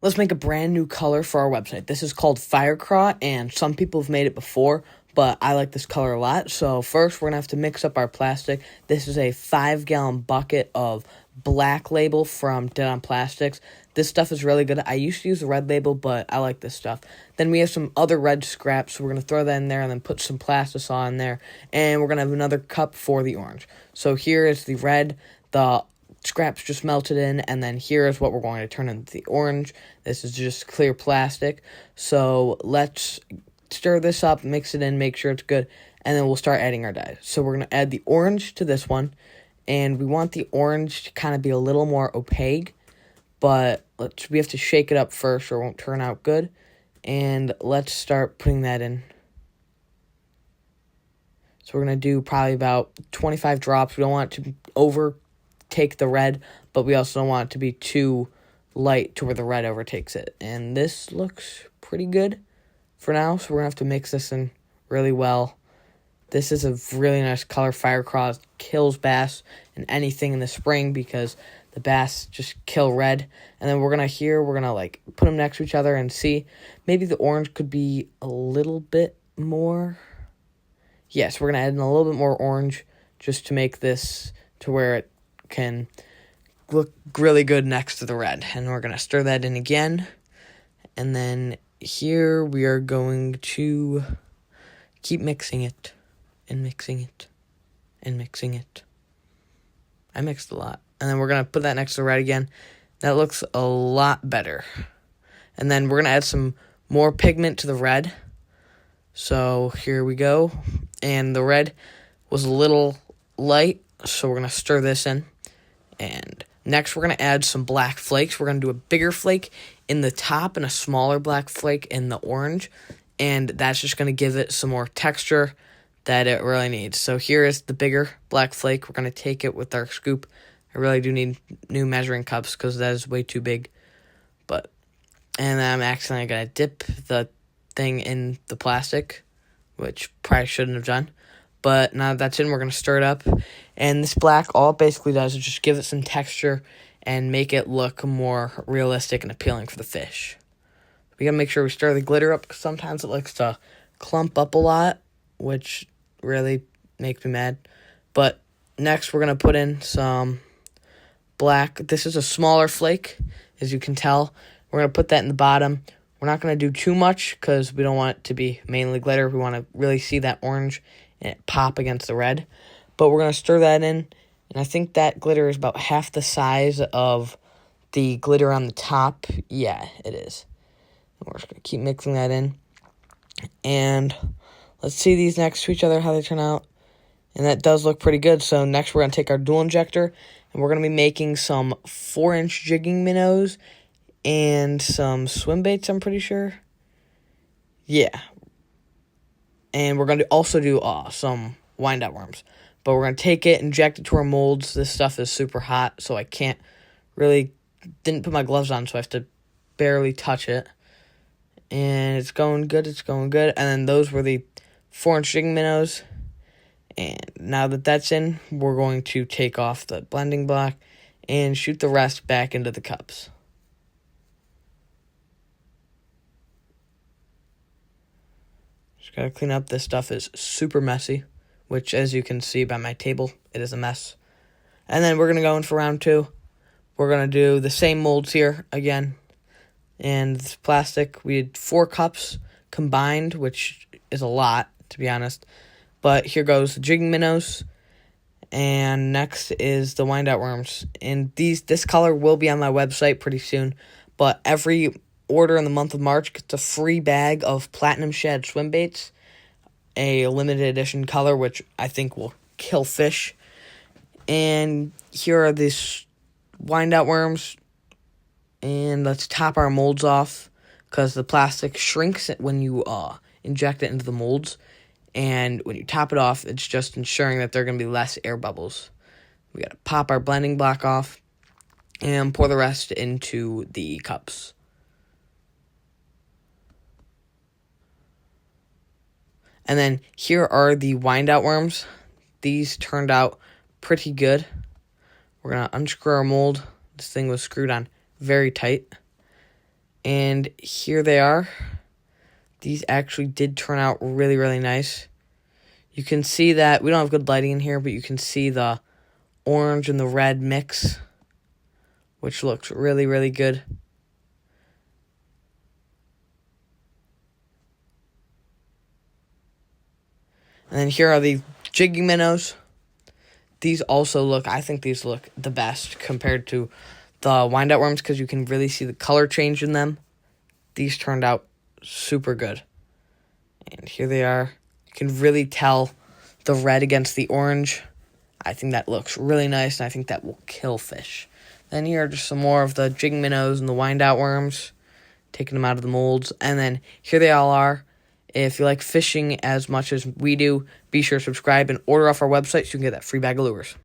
Let's make a brand new color for our website. This is called Firecraw, and some people have made it before, but I like this color a lot. So first, we're going to have to mix up our plastic. This is a 5-gallon bucket of black label from Dead on Plastics. This stuff is really good. I used to use the red label, but I like this stuff. Then we have some other red scraps, so we're going to throw that in there and then put some Plastisaw in there. And we're going to have another cup for the orange. So here is the red, the scraps just melted in, and then here is what we're going to turn into the orange. This is just clear plastic. So let's stir this up, mix it in, make sure it's good, and then we'll start adding our dyes. So we're going to add the orange to this one, and we want the orange to kind of be a little more opaque, but we have to shake it up first or it won't turn out good. And let's start putting that in. So we're going to do probably about 25 drops. We don't want it to overtake the red, but we also don't want it to be too light to where the red overtakes it. And this looks pretty good for now, so we're going to have to mix this in really well. This is a really nice color. Firecraw kills bass and anything in the spring because the bass just kill red. And then we're going to like put them next to each other and see. Maybe the orange could be a little bit more. Yes, we're going to add in a little bit more orange just to make this to where it can look really good next to the red. And we're going to stir that in again. And then here we are going to keep mixing it and mixing it and mixing it. I mixed a lot. And then we're going to put that next to the red again. That looks a lot better. And then we're going to add some more pigment to the red. So here we go. And the red was a little light, so we're going to stir this in. And next we're going to add some black flakes. We're going to do a bigger flake in the top and a smaller black flake in the orange. And that's just going to give it some more texture that it really needs. So here is the bigger black flake. We're going to take it with our scoop. I really do need new measuring cups because that is way too big. And I'm accidentally going to dip the thing in the plastic, which probably shouldn't have done. But now that that's in, we're going to stir it up. And this black, all it basically does is just give it some texture and make it look more realistic and appealing for the fish. We got to make sure we stir the glitter up because sometimes it likes to clump up a lot, which really makes me mad. But next, we're going to put in some black. This is a smaller flake, as you can tell. We're going to put that in the bottom. We're not going to do too much because we don't want it to be mainly glitter. We want to really see that orange and it pop against the red. But we're going to stir that in. And I think that glitter is about half the size of the glitter on the top. Yeah, it is. We're just going to keep mixing that in. And let's see these next to each other, how they turn out. And that does look pretty good. So next we're going to take our dual injector. And we're going to be making some 4-inch jigging minnows and some swim baits, I'm pretty sure. Yeah. And we're going to also do some wind-out worms. But we're going to take it, inject it to our molds. This stuff is super hot, so I can't really... Didn't put my gloves on, so I have to barely touch it. And it's going good, it's going good. And then those were the 4-inch jigging minnows. And now that that's in, we're going to take off the blending block and shoot the rest back into the cups. Just gotta clean up. This stuff is super messy, which as you can see by my table, it is a mess. And then we're gonna go in for round 2. We're gonna do the same molds here again. And this plastic, we did 4 cups combined, which is a lot, to be honest. But here goes the jigging minnows. And next is the wind-out worms. And this color will be on my website pretty soon. But every order in the month of March gets a free bag of platinum shad swim baits. A limited edition color, which I think will kill fish. And here are these wind-out worms. And let's top our molds off because the plastic shrinks when you inject it into the molds. And when you top it off, it's just ensuring that there are going to be less air bubbles. We got to pop our blending block off and pour the rest into the cups. And then here are the wind-out worms. These turned out pretty good. We're going to unscrew our mold. This thing was screwed on very tight. And here they are. These actually did turn out really, really nice. You can see that we don't have good lighting in here, but you can see the orange and the red mix, which looks really, really good. And then here are the jigging minnows. These also look, I think these look the best compared to the wind-out worms because you can really see the color change in them. These turned out super good. And here they are. You can really tell the red against the orange. I think that looks really nice, and I think that will kill fish. Then here are just some more of the jigging minnows and the wind-out worms, taking them out of the molds. And then here they all are. If you like fishing as much as we do, be sure to subscribe and order off our website so you can get that free bag of lures.